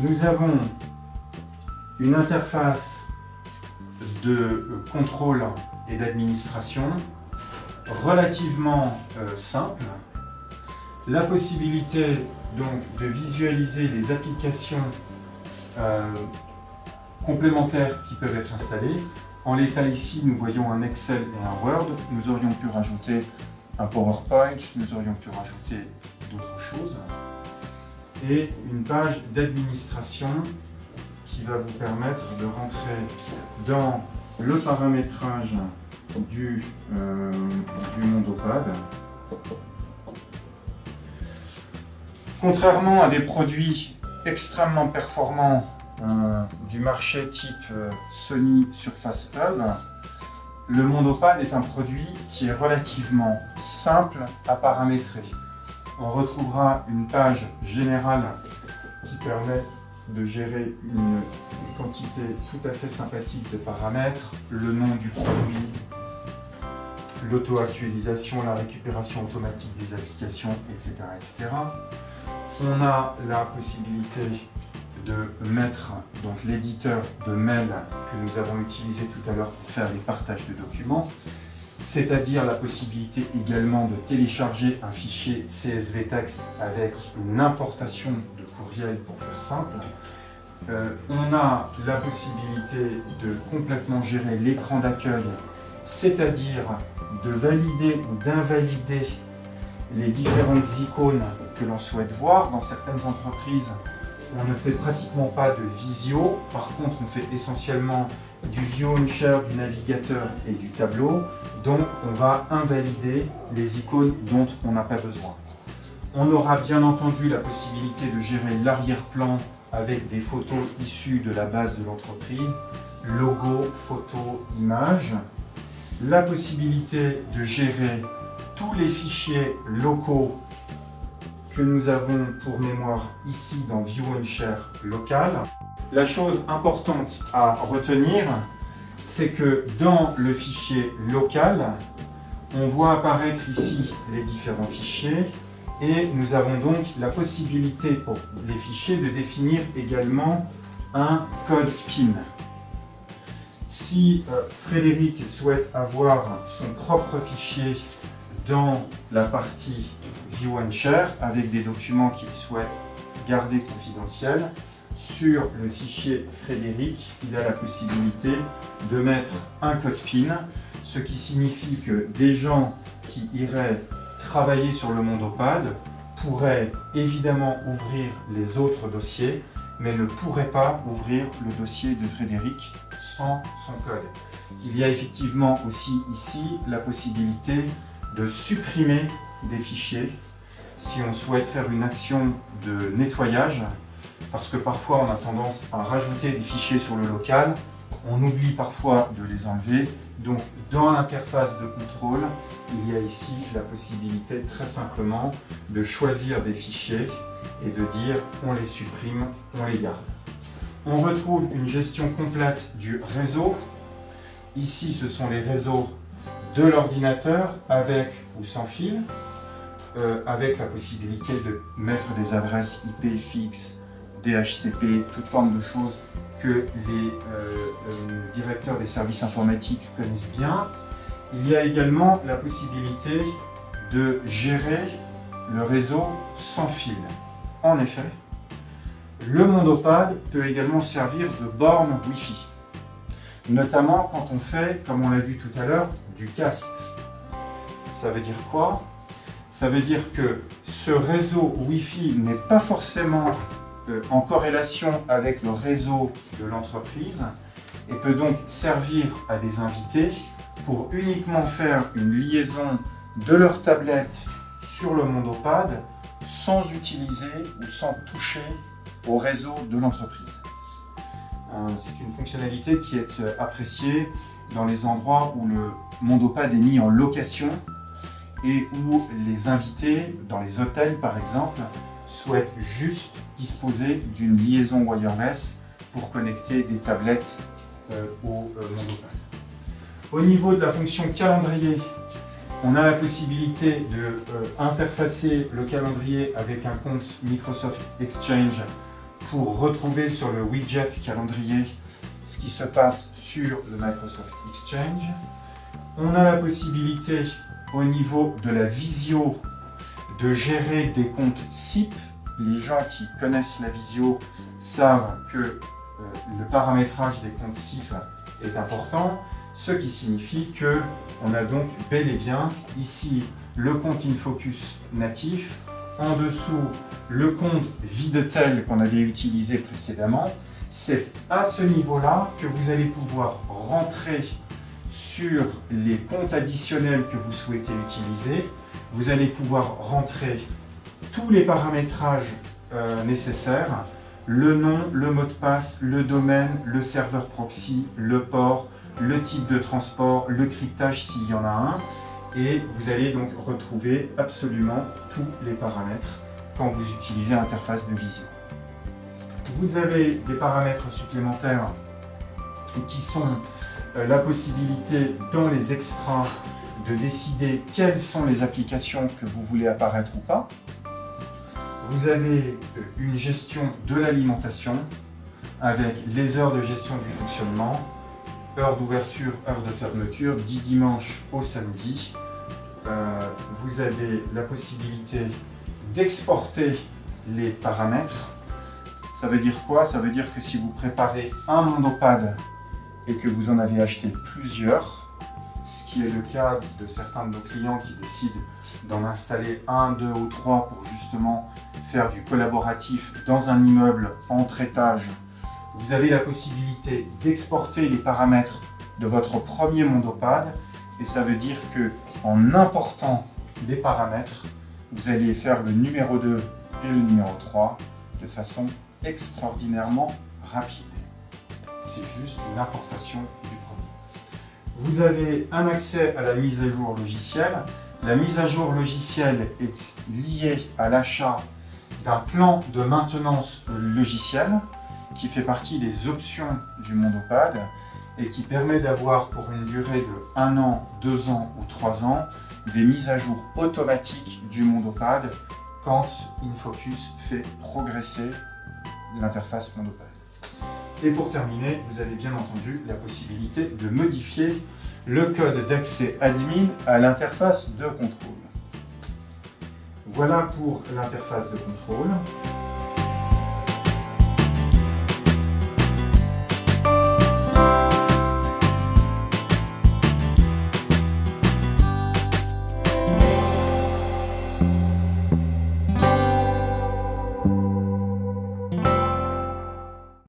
Nous avons une interface de contrôle et d'administration relativement simple. La possibilité donc de visualiser les applications complémentaires qui peuvent être installées. En l'état ici, nous voyons un Excel et un Word. Nous aurions pu rajouter un PowerPoint, nous aurions pu rajouter d'autres choses. Et une page d'administration qui va vous permettre de rentrer dans le paramétrage du Mondopad. Contrairement à des produits extrêmement performants du marché type Sony Surface Hub, le Mondopad est un produit qui est relativement simple à paramétrer. On retrouvera une page générale qui permet de gérer une quantité tout à fait sympathique de paramètres, le nom du produit, l'auto-actualisation, la récupération automatique des applications, etc., etc. On a la possibilité de mettre donc l'éditeur de mail que nous avons utilisé tout à l'heure pour faire les partages de documents, c'est-à-dire la possibilité également de télécharger un fichier CSV texte avec une importation de courriel pour faire simple. On a la possibilité de complètement gérer l'écran d'accueil, c'est-à-dire de valider ou d'invalider les différentes icônes que l'on souhaite voir. Dans certaines entreprises, on ne fait pratiquement pas de visio, par contre on fait essentiellement du view and share, du navigateur et du tableau, donc on va invalider les icônes dont on n'a pas besoin. On aura bien entendu la possibilité de gérer l'arrière-plan avec des photos issues de la base de l'entreprise, logo, photo, image, la possibilité de gérer tous les fichiers locaux que nous avons pour mémoire ici dans View and Share local. La chose importante à retenir, c'est que dans le fichier local, on voit apparaître ici les différents fichiers et nous avons donc la possibilité pour les fichiers de définir également un code PIN. Si Frédéric souhaite avoir son propre fichier dans la partie View and Share avec des documents qu'il souhaite garder confidentiels, sur le fichier Frédéric, il a la possibilité de mettre un code PIN, ce qui signifie que des gens qui iraient travailler sur le Mondopad pourraient évidemment ouvrir les autres dossiers, mais ne pourraient pas ouvrir le dossier de Frédéric sans son code. Il y a effectivement aussi ici la possibilité de supprimer des fichiers si on souhaite faire une action de nettoyage, parce que parfois on a tendance à rajouter des fichiers sur le local, on oublie parfois de les enlever, donc dans l'interface de contrôle, il y a ici la possibilité très simplement de choisir des fichiers et de dire on les supprime, on les garde. On retrouve une gestion complète du réseau. Ici ce sont les réseaux de l'ordinateur avec ou sans fil, avec la possibilité de mettre des adresses IP fixes, DHCP, toute forme de choses que les directeurs des services informatiques connaissent bien. Il y a également la possibilité de gérer le réseau sans fil. En effet, le Mondopad peut également servir de borne Wi-Fi, notamment quand on fait, comme on l'a vu tout à l'heure, du cast. Ça veut dire quoi? Ça veut dire que ce réseau Wi-Fi n'est pas forcément en corrélation avec le réseau de l'entreprise et peut donc servir à des invités pour uniquement faire une liaison de leur tablette sur le Mondopad sans utiliser ou sans toucher au réseau de l'entreprise. C'est une fonctionnalité qui est appréciée dans les endroits où le Mondopad est mis en location et où les invités, dans les hôtels par exemple, souhaitent juste disposer d'une liaison wireless pour connecter des tablettes au Mondopad. Au niveau de la fonction calendrier, on a la possibilité de interfacer le calendrier avec un compte Microsoft Exchange pour retrouver sur le widget calendrier ce qui se passe sur le Microsoft Exchange. On a la possibilité au niveau de la visio de gérer des comptes SIP. Les gens qui connaissent la visio savent que le paramétrage des comptes SIP est important, ce qui signifie qu'on a donc bel et bien ici le compte InFocus natif, en dessous le compte Videtel qu'on avait utilisé précédemment. C'est à ce niveau-là que vous allez pouvoir rentrer sur les comptes additionnels que vous souhaitez utiliser. Vous allez pouvoir rentrer tous les paramétrages nécessaires, le nom, le mot de passe, le domaine, le serveur proxy, le port, le type de transport, le cryptage s'il y en a un, et vous allez donc retrouver absolument tous les paramètres quand vous utilisez l'interface de Visio. Vous avez des paramètres supplémentaires qui sont la possibilité dans les extras de décider quelles sont les applications que vous voulez apparaître ou pas. Vous avez une gestion de l'alimentation avec les heures de gestion du fonctionnement, heure d'ouverture, heure de fermeture, du dimanche au samedi. Vous avez la possibilité d'exporter les paramètres. Ça veut dire quoi? Ça veut dire que si vous préparez un Mondopad et que vous en avez acheté plusieurs, ce qui est le cas de certains de nos clients qui décident d'en installer 1, 2 ou 3 pour justement faire du collaboratif dans un immeuble entre étages, vous avez la possibilité d'exporter les paramètres de votre premier Mondopad, et ça veut dire que en important les paramètres, vous allez faire le numéro 2 et le numéro 3 de façon extraordinairement rapide. C'est juste une importation du premier. Vous avez un accès à la mise à jour logicielle. La mise à jour logicielle est liée à l'achat d'un plan de maintenance logicielle qui fait partie des options du Mondopad et qui permet d'avoir pour une durée de 1 an, 2 ans ou 3 ans des mises à jour automatiques du Mondopad quand InFocus fait progresser l'interface Mondopad. Et pour terminer, vous avez bien entendu la possibilité de modifier le code d'accès admin à l'interface de contrôle. Voilà pour l'interface de contrôle.